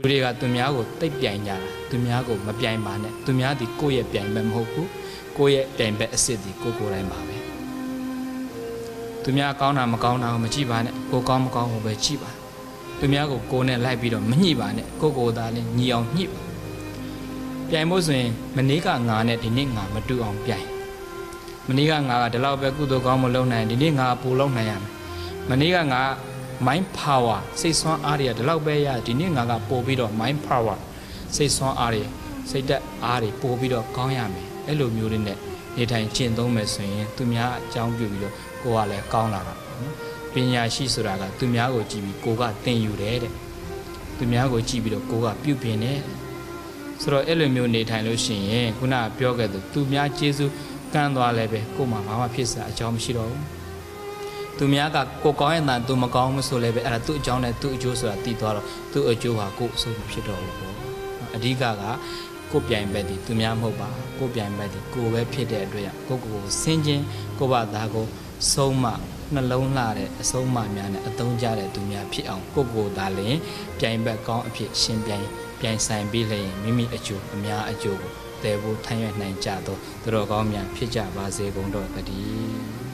လူတွေကသူများကိုတိတ်ပြိုင်ကြတာသူများကိုမပြိုင်ပါနဲ့သူများဒီကိုယ့်ရဲ့ပြိုင်ဘက်မဟုတ်ဘူးကိုယ့်ရဲ့ပြိုင်ဘက်အစ်စ်ဒီကိုယ်တိုင်းပါပဲသူများကောင်းတာမကောင်းတာကိုမကြည့်ပါနဲ့ကိုကောင်းမကောင်းကိုပဲကြည့်ပါသူများကိုကိုယ်နဲ့လိုက်ပြီးတော့မညှိပါနဲ့ကိုယ်သားလေးညီအောင်ညှိပါပြိုင်ဖို့ဆိုရင်မနေ့ကငါနဲ့ဒီနေ့ငါမတူအောင်ပြိုင်မနေ့ကငါကဒီလောက်ပဲကုသိုလ်ကောင်းမလုပ်နိုင်ဒီနေ့ငါပိုလုပ်နိုင်ရမယ်မနေ့ကငါ mind power စိတ်ဆွမ်းအားတွေကဒီလောက်ပဲရဒီနေ့ငါကပို့ပြီးတော့ mind power စိတ်ဆွမ်းအားတွေစိတ်သက်အားတွေပို့ပြီးတော့ကောင်းရမယ်အဲ့လိုမျိုးတွေနဲ့နေထိုင်ကျင့်သုံးမယ်ဆိုရင်သူများအကြောင်းပြုပြီးတော့ကိုယ်ကလည်းကောင်းလာတာနော်ပညာရှိဆိုတာကသူများကိုကြည့်ပြီးကိုယ်ကသင်ယူတယ်တဲ့သူများကိုကြည့်ပြီးတော့ကိုယ်ကပြုပြင်တယ်ဆိုတော့အဲ့လိုမျိုးနေထိုင်လို့ရှိရင်ခုနကပြောခဲ့သူများကျေးဇူးကမ်းသွားလဲပဲကိုယ်မှာဘာမှဖြစ်စရာအကြောင်းမရှိတော့ဘူးသူများကကိုကောင်းရင်တန်သူမကောင်းမဆိုလဲပဲအဲ့ဒါသူ့အကြောင်းနဲ့သူ့အကျိုးဆိုတာတည်သွားတော့သူ့အကျိုးဟာကိုယ်အဆိုးမဖြစ်တော့ဘူးပေါ့အဓိကကကိုပြိုင်ဘက်ဒီသူများမဟုတ်ပါကိုပြိုင်ဘက်ဒီကိုပဲဖြစ်တဲ့အတွက်ကိုဆင်းခြင်းကိုဘာသာကိုဆုံးမနှလုံးလှတဲ့အဆုံးအမများနဲ့အသုံးကျတဲ့သူများဖြစ်အောင်ကိုသာလျှင်ပြိုင်ဘက်ကောင်းအဖြစ်ရှင်ပြိုင်ဆိုင်ပြီးလျှင်မိမိအကျိုးအများအကျိုးကိုတည်ဖို့ထမ်းရွက်နိုင်ကြသောသူတော်ကောင်းများဖြစ်ကြပါစေကုန်တော့တည်း